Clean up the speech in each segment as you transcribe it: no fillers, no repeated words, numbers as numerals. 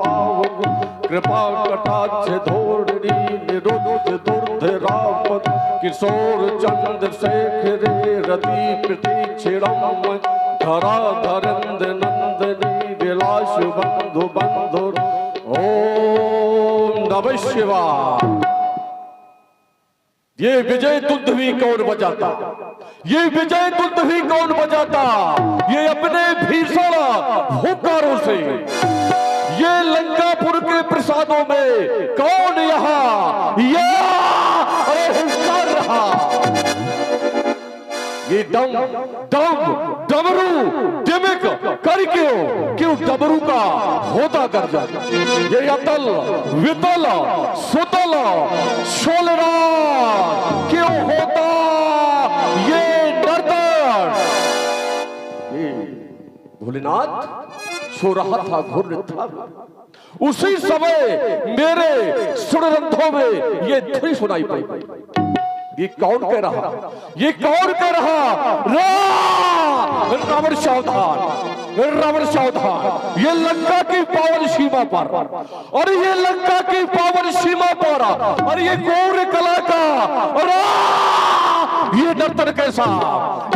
पावन कृपा कटाक्ष धोरणी निरुद्ध दुर्धरापद किशोर चंद्रशेखरे रति प्रतीक्षिणम धरा धरंद नंदनी विलास बंधु बंधुर। ओम नमः शिवाय। ये विजय दुंदुभी कौन बजाता? ये विजय दुंदुभी कौन बजाता? ये अपने भीषण हुंकारों से, ये लंकापुर के प्रसादों में कौन यहाँ अरे हुंकार रहा? ये दम दम डमरू डिमिक करके क्यों डमरू का होता कर जाता? ये अतल वितल सुतल शोलरा क्यों होता ये नर्तन? ये भोलेनाथ सो रहा था, घूर था। उसी समय मेरे सुररंध्रों में ये धुनी सुनाई पड़ी। ये कौन कह रहा? ये कौन कह रहा? रावण सावधान, रावण सावधान। ये लंका की पावन सीमा पर, और ये लंका की पावन सीमा पर, और ये गौर कला का ये नर्तन कैसा,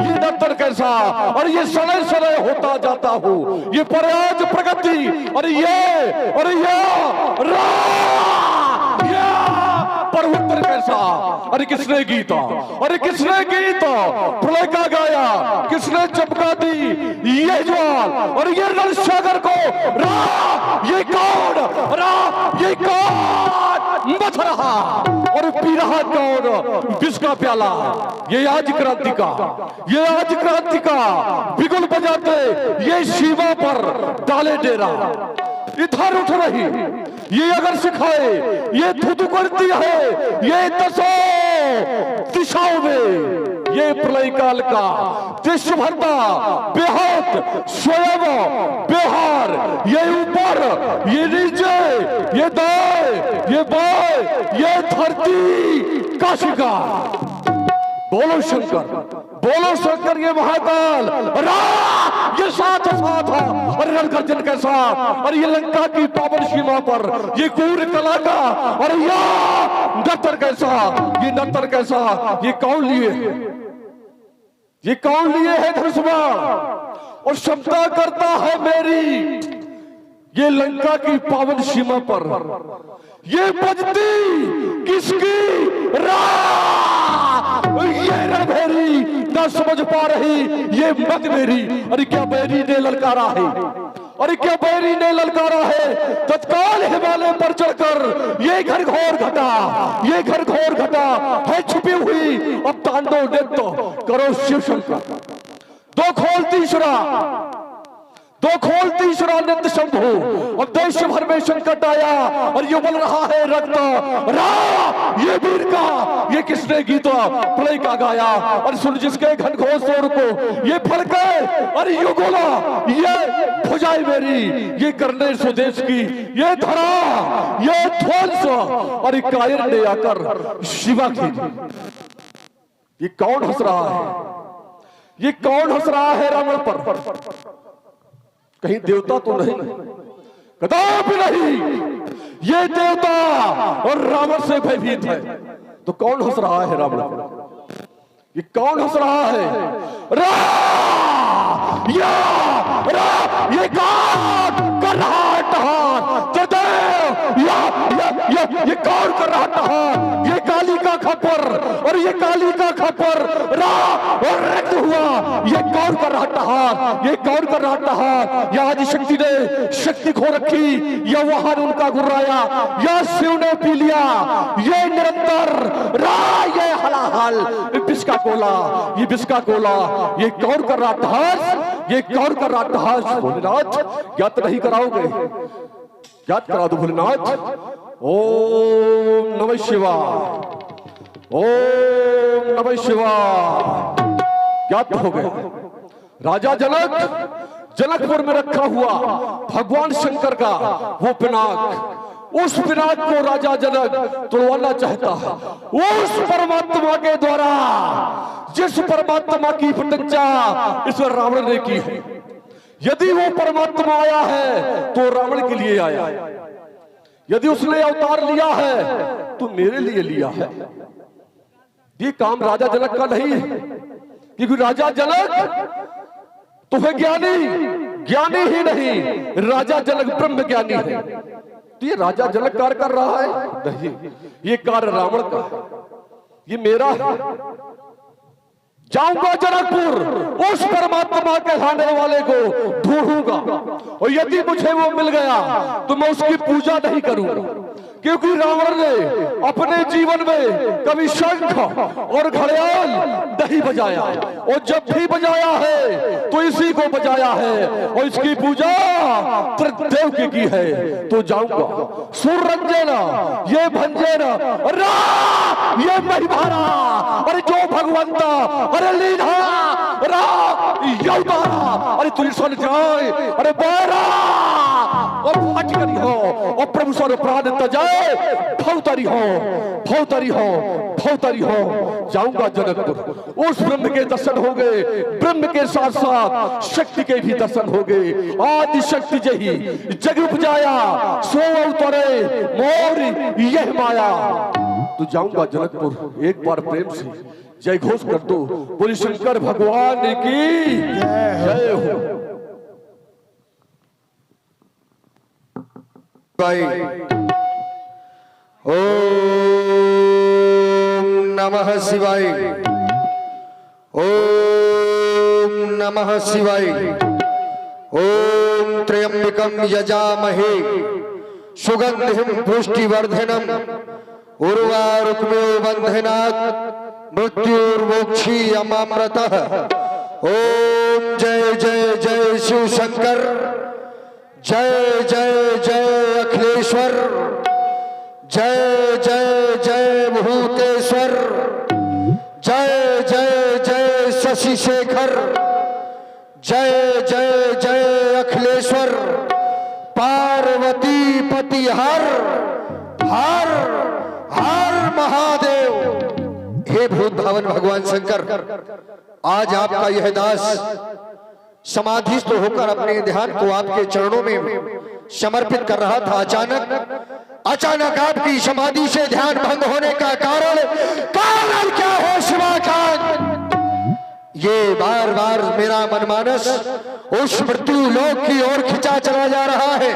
ये नर्तन कैसा? और ये सड़े सड़े होता जाता हूँ, ये प्रयाज प्रगति, और ये परवत्तर कैसा? अरे किसने गीता, अरे किसने गीता प्रलय का गाया? किसने चमका दी ये ज्वाल और ये रणसागर को? ये कौन ये कौन मथ रहा और पी रहा कौन विष का प्याला? ये आज क्रांति का, ये आज क्रांति का बिगुल बजाते ये शिवा पर डाले डेरा इधर उठ रही, ये अगर सिखाए, ये धुधु करती है, ये दसों दिशाओं में, ये प्रलय काल का दृश्य भरता बेहद स्वयं बेहार, ये ऊपर, ये नीचे, ये दाएं, ये बाएं, ये धरती का शिकार। बोलो शंकर ये महाकाल ये साथ और रणगर्जन के साथ, और ये लंका की पावन सीमा पर ये गौर कला का, और नर्तन कैसा, ये नर्तन कैसा? ये कौन लिए? ये कौन लिए है धनुष्मान और क्षमता करता है मेरी ये लंका की पावन सीमा पर? ये बजती किसकी ये रणभेरी न समझ पा रही ये मत मेरी। अरे क्या बैरी ने ललकारा है, अरे क्या बैरी ने ललकारा है? तत्काल हिमालय पर चढ़कर ये घर घोर घटा, ये घर घोर घटा है छुपी हुई, अब तांडव नृत्य करो शिव शंकर। दो खोल तीसरा नृत्य शंभु, अब देश भर में संकट आया और ये बोल रहा है रक्त ये वीर का, ये किसने गीता प्रलय का गाया? और सुन जिसके घनघोर शोर को ये फड़के, और ये गोला ये भुजाई मेरी, ये करने स्वदेश की ये धरा ये ध्वंस, और कायर ने आकर शिवा की। ये कौन हंस रहा है? ये कौन हंस रहा है रावण पर? कहीं देवता तो नहीं? कदापि नहीं। ये देवता और रावण से भयभीत है। तो कौन हंस रहा है रावण पर? ये कौन हंस रहा है? ये कौन कर रहा है टहार? ये कौन कर रहा टहार? ये काली का खप्पर, और ये काली का खप्पर और रक्त हुआ। ये कौन कर रहा टहार? ये कौन कर रहा टहार? या आदि शक्ति ने शक्ति खो रखी, या वहां उनका गुर्राया, या शिव ने पी लिया ये निरंतर ये हलाहल विष का गोला, ये विष का गोला। ये कौन कर रहा टहार? ये कौन कर रहा टहार? भोलेनाथ ज्ञात नहीं कराओगे? याद करा दो भोलेनाथ। ओम नमः शिवाय, ओम नमः शिवाय। ज्ञात हो गए राजा जनकपुर में रखा हुआ भगवान शंकर का वो पिनाक, उस पिनाक को राजा जनक तोड़वाना चाहता है। उस परमात्मा के द्वारा, जिस परमात्मा की प्रतीक्षा इस रावण ने की है, यदि वो परमात्मा आया है तो रावण के लिए आया, यदि उसने अवतार लिया है तो मेरे लिए लिया है। ये काम राजा जनक का नहीं है, क्योंकि राजा जनक तो है ज्ञानी, ज्ञानी ही नहीं, राजा जनक ब्रह्म ज्ञानी है। तो ये राजा जनक कार्य कर रहा है नहीं, ये कार्य रावण का है, ये मेरा है। जाऊंगा जनकपुर, उस परमात्मा के लाने वाले को ढूंढूंगा, और यदि मुझे वो मिल गया तो मैं उसकी पूजा नहीं करूंगा, क्योंकि रावण ने अपने जीवन में कभी शंख और घड़ियाल नहीं बजाया, और जब भी बजाया है तो इसी को बजाया है, और इसकी पूजा त्रिदेव की है। तो जाऊंगा सुर रंजना ये भंजना ये महिमारा, अरे जो भगवंता, अरे लीला अरे तुझे सुन जाए, अरे बारा और फट करी हो, और प्रभु सर प्राण तजाए भौतरी हो, भौतरी हो, भौतरी हो। जाऊंगा जनकपुर, उस ब्रह्म के दर्शन हो गए, ब्रह्म के साथ साथ शक्ति के भी दर्शन हो गए। आदि शक्ति जही जग उपजाया, सो अवतरे मोर यह माया। तो जाऊंगा जनकपुर, एक बार प्रेम से जय घोष कर दो, बोली शंकर भगवान की जय हो। ओम नमः शिवाय, ओम नमः शिवाय। ओम त्र्यंबकं यजामहे सुगंधिं पुष्टिवर्धनम् उर्वारुकमेव बन्धनात् मृत्युर्मोक्षीयमामृतः। ओम जय जय जय शिव शंकर, जय जय जय अखिलेश्वर, जय जय जय भूतेश्वर, जय जय जय शशि शेखर, जय जय जय अखिलेश्वर। पार्वती पति हर हर हर महादेव। हे भूत भावन भगवान शंकर, आज आपका यह दास समाधिस्थ होकर अपने ध्यान को आपके चरणों में समर्पित कर रहा था। अचानक आपकी समाधि से ध्यान भंग होने का कारण क्या है शिवाकांत? ये बार बार मेरा मनमानस उस मृत्यु लोक की ओर खिंचा चला जा रहा है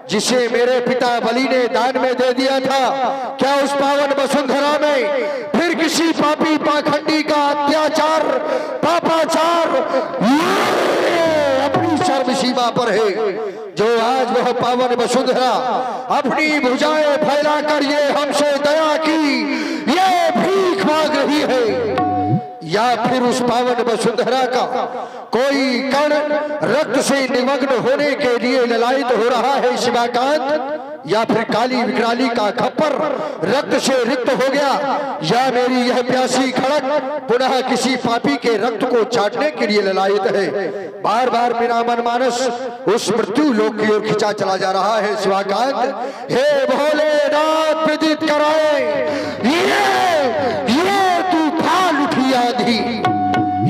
जिसे मेरे पिता बलि ने दान में दे दिया था। क्या उस पावन वसुंधरा में फिर किसी पापी पाखंडी का अत्याचार पापाचार अपनी चरम सीमा पर है, जो आज वह पावन वसुंधरा अपनी भुजाएं फैलाकर ये हमसे दया की ये भीख मांग रही है, या फिर उस पावन वसुंधरा का कोई कण रक्त से निमग्न होने के लिए ललायित हो रहा है शिवाकांत, या फिर काली विकराली का खप्पर रक्त से रिक्त हो गया, या मेरी यह प्यासी खड़क पुनः किसी पापी के रक्त को चाटने के लिए ललायित है। बार बार मेरा मनमानस उस मृत्यु लोक की ओर खिंचा चला जा रहा है शिवाकांत। हे भोलेनाथ विदित कराए, ये तूफान उठी आंधी,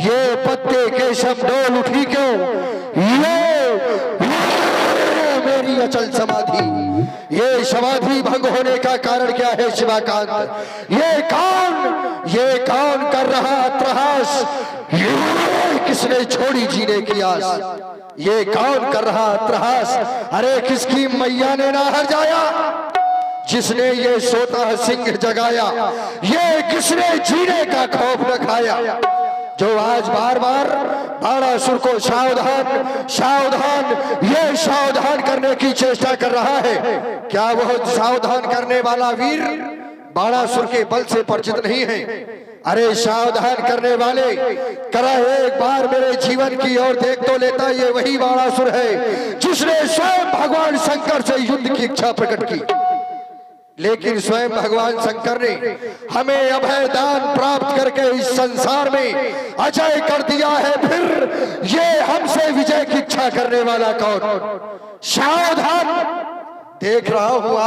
ये पत्ते के सब डोल उठी क्यों, ये मेरी अचल समाधि, ये समाधि भंग होने का कारण क्या है शिवाकांत? ये कौन कर रहा त्रहास, किसने छोड़ी जीने की आस, ये कौन कर रहा त्रहास? अरे किसकी मैया ने ना हर जाया जिसने ये सोता सिंह जगाया, ये किसने जीने का खौफ न खाया, जो आज बार बार बाणासुर को सावधान सावधान ये सावधान करने की चेष्टा कर रहा है। क्या वह सावधान करने वाला वीर बाणासुर के बल से परिचित नहीं है? अरे सावधान करने वाले करा एक बार मेरे जीवन की ओर देख तो लेता, ये वही बाणासुर है जिसने स्वयं भगवान शंकर से युद्ध की इच्छा प्रकट की, लेकिन स्वयं भगवान शंकर ने हमें अभय दान प्राप्त करके इस संसार में अजय कर दिया है। फिर ये हमसे विजय की इच्छा करने वाला कौन? सावधान देख रहा हूं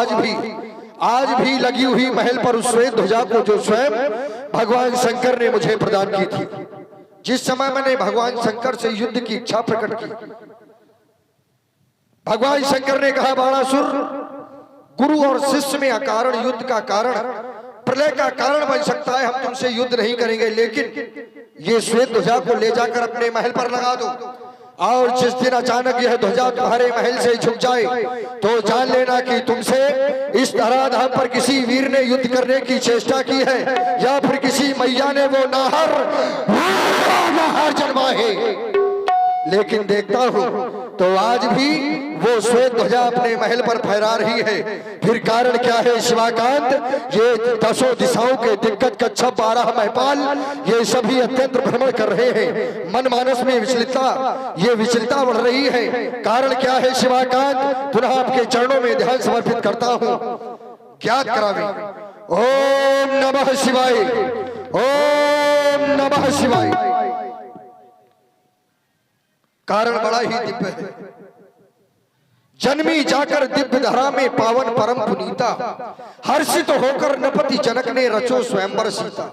आज भी लगी हुई महल पर उस श्वेत ध्वजा को जो स्वयं भगवान शंकर ने मुझे प्रदान की थी। जिस समय मैंने भगवान शंकर से युद्ध की इच्छा प्रकट की, भगवान शंकर ने कहा बाणासुर गुरु और शिष्य में अकारण युद्ध का कारण, प्रलय का कारण बन सकता है, हम तुमसे युद्ध नहीं करेंगे, लेकिन ये श्वेत ध्वजा को ले जाकर अपने महल पर लगा दो, और जिस दिन अचानक यह ध्वजा तुम्हारे महल से झुक जाए तो जान लेना कि तुमसे इस धराधाम पर किसी वीर ने युद्ध करने की चेष्टा की है, या फिर किसी मैया ने वो नाहर जन्मा है। लेकिन देखता हूं तो आज भी वो श्वेत ध्वजा अपने महल पर फहरा रही है। फिर कारण क्या है शिवाकांत? ये 10 दिशाओं के दिग्गज कच्छप 12 महपाल ये सभी अत्यंत भ्रमण कर रहे हैं। मन मानस में विचलता बढ़ रही है। कारण क्या है शिवाकांत? पुनः आपके चरणों में ध्यान समर्पित करता हूं, ज्ञात करावे। ओम नमः शिवाय, ओम नमः शिवाय। कारण बड़ा ही दिव्य है। जन्मी जाकर दिव्य धरा में पावन परम पुनीता, हर्षित होकर नपति जनक ने रचो स्वयंवर सीता।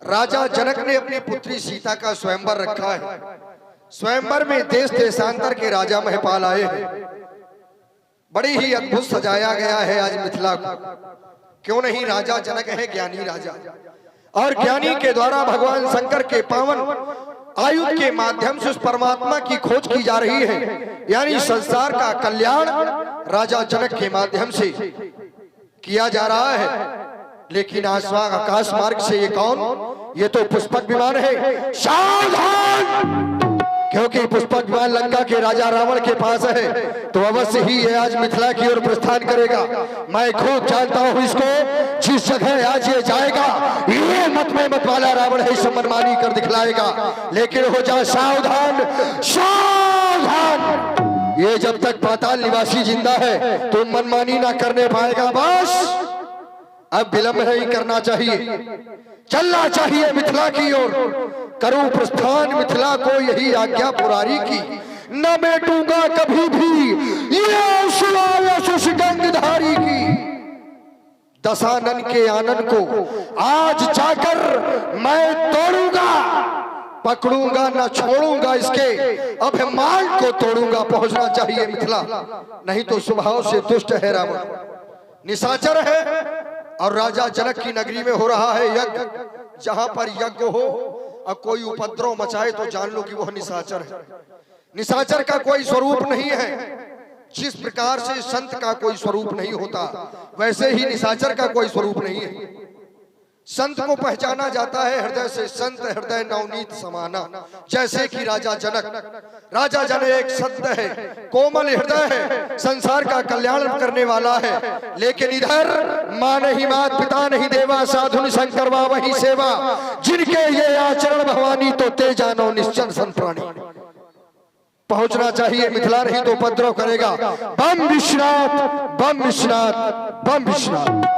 राजा जनक ने अपनी पुत्री सीता का स्वयंवर रखा है। स्वयंवर में देश देशांतर के राजा महपाल आए हैं। बड़ी ही अद्भुत सजाया गया है आज मिथिला को। क्यों नहीं, राजा जनक है ज्ञानी राजा, और ज्ञानी के द्वारा भगवान शंकर के पावन आयुध के माध्यम से उस परमात्मा की खोज की जा रही है। यानी संसार का कल्याण राजा जनक के माध्यम से किया जा रहा है। लेकिन आकाश मार्ग से ये कौन? ये तो पुष्पक विमान है। सावधान! क्योंकि पुष्पक विमान लंका के राजा रावण के पास है, तो अवश्य ही ये आज मिथिला की ओर प्रस्थान करेगा। मैं खूब जानता हूं इसको, जिस जगह आज ये जाएगा ये मत में मत वाला रावण है, इसे मनमानी कर दिखलाएगा। लेकिन हो जा सावधान, सावधान! ये जब तक पाताल निवासी जिंदा है तो मनमानी ना करने पाएगा। बस अब विलंब नहीं करना चाहिए, चलना चाहिए मिथिला की ओर। करूं प्रस्थान मिथिला को यही आज्ञा पुरारी की। न बैठूंगा कभी भी ये शिवायश गंगधारी की। दशानन के आनंद को आज जाकर मैं तोड़ूंगा, पकड़ूंगा न छोड़ूंगा, इसके अभिमान को तोड़ूंगा। पहुंचना चाहिए मिथिला, नहीं तो स्वभाव से दुष्ट है रावण, निशाचर है। और राजा जनक की नगरी में हो रहा है यज्ञ। जहां पर यज्ञ हो और कोई उपद्रव मचाए तो जान लो कि वह निशाचर है। निशाचर का कोई स्वरूप नहीं है। जिस प्रकार से संत का कोई स्वरूप नहीं होता, वैसे ही निशाचर का कोई स्वरूप नहीं है। संत को पहचाना जाता है हृदय से। संत हृदय नवनीत समाना, जैसे कि राजा जनक एक संत है, कोमल हृदय है, संसार का कल्याण करने वाला है। लेकिन इधर माँ नहीं मात, पिता नहीं देवा, साधु शंकर वा वही सेवा, जिनके ये आचरण भवानी तो ते जानो निश्चल संत प्राणी। पहुंचना चाहिए मिथिला, नहीं तो उपद्रव करेगा। बम विश्वनाथ, बम विश्वनाथ, बम विश्वनाथ।